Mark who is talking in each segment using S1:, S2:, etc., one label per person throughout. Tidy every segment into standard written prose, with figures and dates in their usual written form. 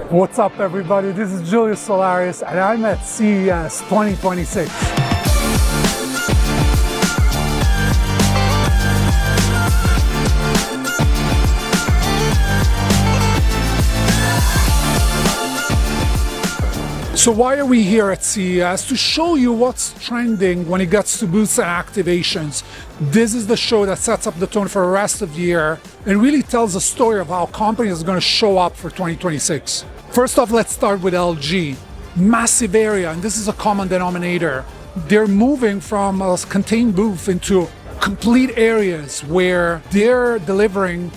S1: What's up, everybody? This is Julius Solaris, and I'm at CES 2026. So why are we here at CES? To show you what's trending when it gets to booths and activations. This is the show that sets up the tone for the rest of the year and really tells a story of how companies are going to show up for 2026. First off, let's start with LG. Massive area, and this is a common denominator. They're moving from a contained booth into complete areas where they're delivering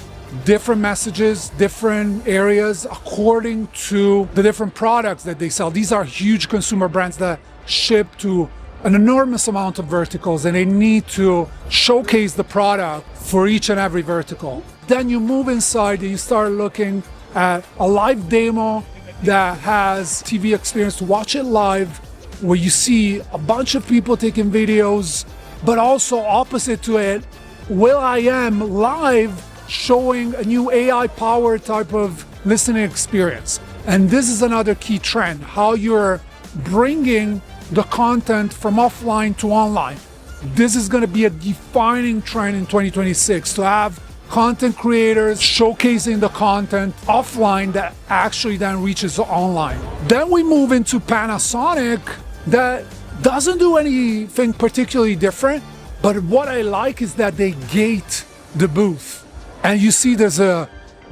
S1: different messages, different areas according to the different products that they sell. These are huge consumer brands that ship to an enormous amount of verticals, and they need to showcase the product for each and every vertical. Then you move inside and you start looking at a live demo that has TV experience to watch it live, where you see a bunch of people taking videos, but also opposite to it, will.i.am live showing a new AI-powered type of listening experience. And this is another key trend, how you're bringing the content from offline to online. This is going to be a defining trend in 2026, to have content creators showcasing the content offline that actually then reaches online. Then we move into Panasonic, that doesn't do anything particularly different, but what I like is that they gate the booth. And you see there's a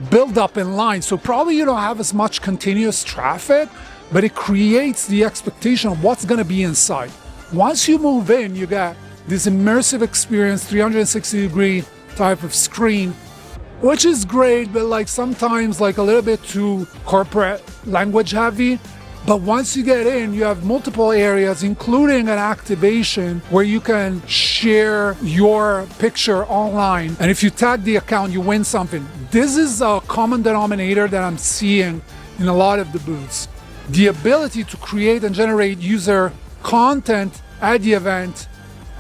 S1: build-up in line, so probably you don't have as much continuous traffic, but it creates the expectation of what's going to be inside. Once you move in, you get this immersive experience, 360-degree type of screen, which is great, but like sometimes like a little bit too corporate language heavy. But once you get in, you have multiple areas, including an activation where you can share your picture online. And if you tag the account, you win something. This is a common denominator that I'm seeing in a lot of the booths. The ability to create and generate user content at the event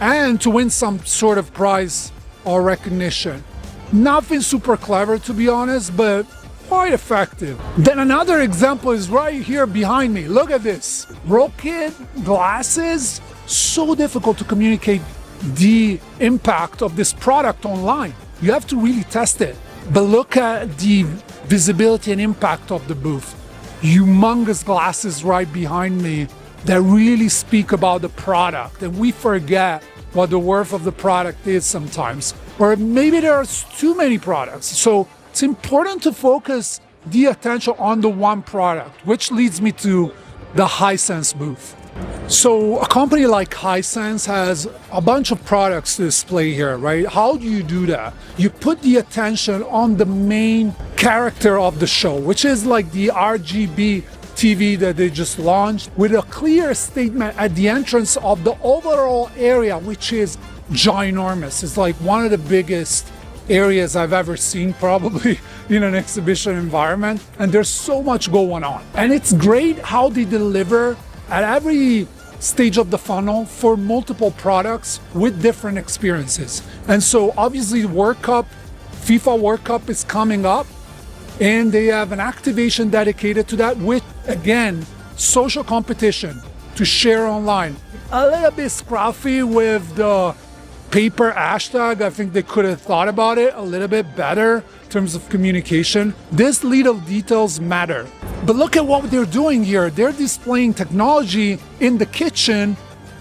S1: and to win some sort of prize or recognition. Nothing super clever, to be honest, but quite effective. Then another example is right here behind me. Look at this. Broken glasses. So difficult to communicate the impact of this product online. You have to really test it. But look at the visibility and impact of the booth. Humongous glasses right behind me that really speak about the product. And we forget what the worth of the product is sometimes. Or maybe there's too many products. So it's important to focus the attention on the one product, which leads me to the Hisense booth. So a company like Hisense has a bunch of products to display here, right? How do you do that? You put the attention on the main character of the show, which is like the RGB TV that they just launched, with a clear statement at the entrance of the overall area, which is ginormous. It's like one of the biggest areas I've ever seen, probably in an exhibition environment, and there's so much going on. And it's great how they deliver at every stage of the funnel for multiple products with different experiences. And so obviously World Cup, FIFA World Cup is coming up, and they have an activation dedicated to that with, again, social competition to share online. A little bit scruffy with the paper hashtag. I think they could have thought about it a little bit better in terms of communication. These little details matter. But look at what they're doing here. They're displaying technology in the kitchen,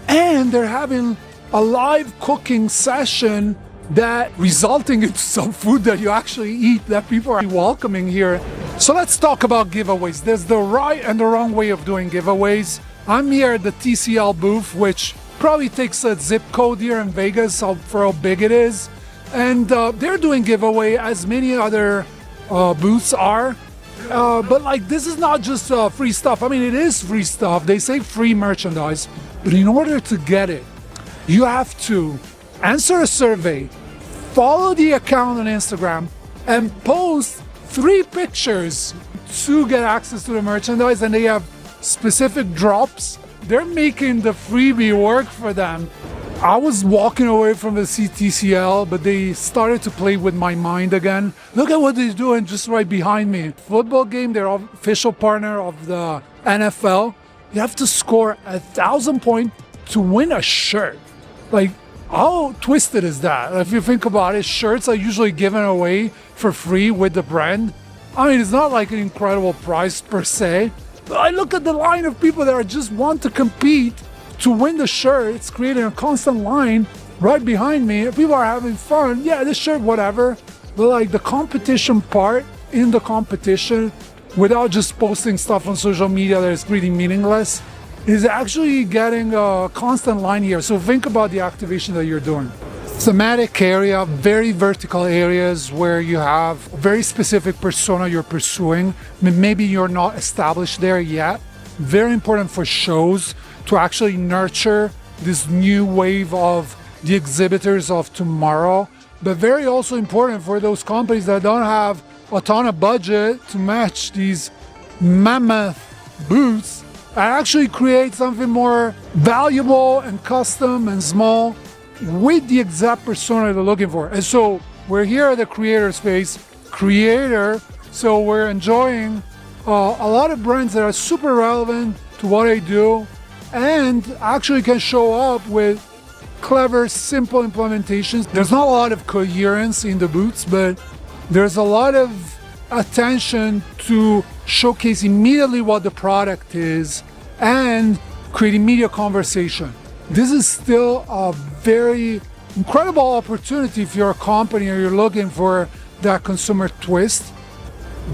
S1: and they're having a live cooking session that resulting in some food that you actually eat that people are welcoming here. So let's talk about giveaways. There's the right and the wrong way of doing giveaways. I'm here at the TCL booth, which probably takes a zip code here in Vegas for how big it is. And they're doing giveaway as many other booths are. But like, this is not just free stuff. I mean, it is free stuff. They say free merchandise, but in order to get it, you have to answer a survey, follow the account on Instagram, and post 3 pictures to get access to the merchandise. And they have specific drops. They're making the freebie work for them. I was walking away from the CTCL, but they started to play with my mind again. Look at what they're doing just right behind me. Football game, they're official partner of the NFL. You have to score 1,000 points to win a shirt. Like, how twisted is that? If you think about it, shirts are usually given away for free with the brand. I mean, it's not like an incredible price per se. But I look at the line of people that are just want to compete to win the shirt. It's creating a constant line right behind me. People are having fun. Yeah, this shirt, whatever. But like the competition part in the competition, without just posting stuff on social media that is pretty meaningless, is actually getting a constant line here. So think about the activation that you're doing. Thematic area, very vertical areas where you have a very specific persona you're pursuing. Maybe you're not established there yet. Very important for shows to actually nurture this new wave of the exhibitors of tomorrow, but very also important for those companies that don't have a ton of budget to match these mammoth booths and actually create something more valuable and custom and small with the exact persona they're looking for. And so we're here at the creator space, creator, so we're enjoying a lot of brands that are super relevant to what I do and actually can show up with clever, simple implementations. There's not a lot of coherence in the booths, but there's a lot of attention to showcase immediately what the product is and create immediate conversation. This is still a very incredible opportunity if you're a company or you're looking for that consumer twist.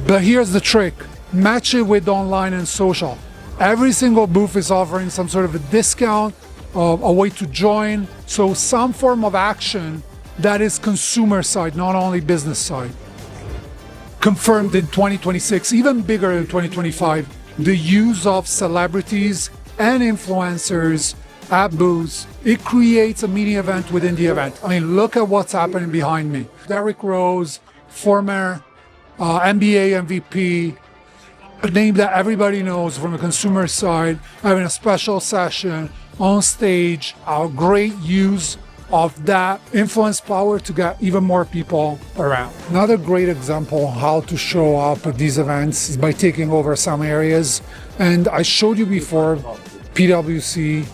S1: But here's the trick. Match it with online and social. Every single booth is offering some sort of a discount, a way to join. So some form of action that is consumer side, not only business side. Confirmed in 2026, even bigger in 2025, the use of celebrities and influencers at booths. It creates a mini event within the event. I mean, look at what's happening behind me. Derrick Rose, former NBA MVP, a name that everybody knows from the consumer side, having a special session on stage, our great use of that influence power to get even more people around. Another great example how to show up at these events is by taking over some areas. And I showed you before PwC,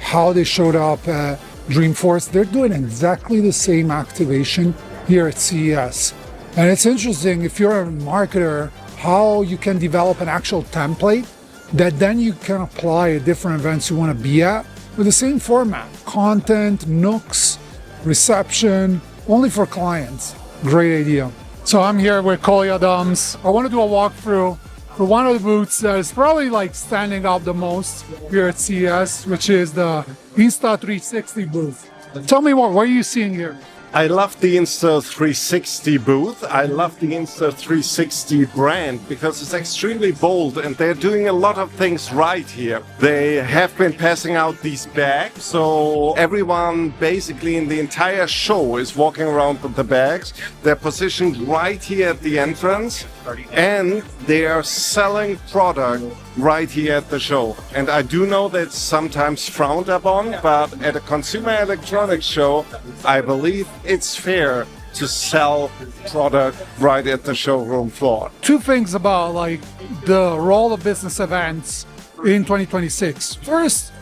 S1: how they showed up at Dreamforce. They're doing exactly the same activation here at CES. And it's interesting, if you're a marketer, how you can develop an actual template that then you can apply at different events you want to be at with the same format. Content, nooks, reception, only for clients. Great idea. So I'm here with Coley Adams. I want to do a walkthrough for one of the booths that is probably like standing out the most here at CES, which is the Insta360 booth. Tell me more, what are you seeing here?
S2: I love the Insta360 booth. I love the Insta360 brand because it's extremely bold and they're doing a lot of things right here. They have been passing out these bags, so everyone basically in the entire show is walking around with the bags. They're positioned right here at the entrance and they are selling product right here at the show. And I do know that's sometimes frowned upon, but at a consumer electronics show, I believe it's fair to sell product right at the showroom floor.
S1: Two things about like the role of business events in 2026. First,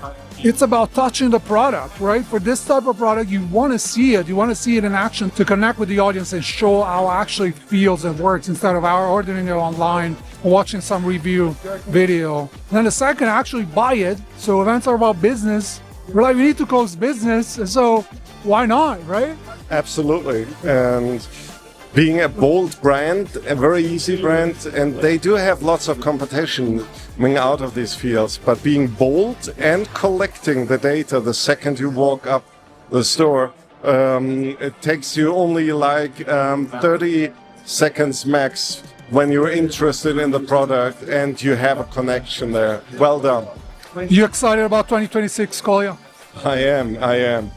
S1: it's about touching the product, right? For this type of product, you want to see it. You want to see it in action to connect with the audience and show how it actually feels and works instead of our ordering it online or watching some review video. And then the second, actually buy it. So events are about business. We're like, we need to close business. And so why not, right?
S2: Absolutely. And being a bold brand, a very easy brand, and they do have lots of competition coming out of these fields, but being bold and collecting the data the second you walk up the store, it takes you only like 30 seconds max when you're interested in the product and you have a connection there. Well done.
S1: You excited about 2026, Kolya?
S2: I am.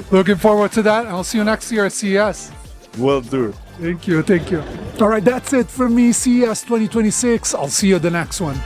S1: Looking forward to that. I'll see you next year at CES.
S2: Will do.
S1: Thank you. All right, that's it for me, CES 2026. I'll see you at the next one.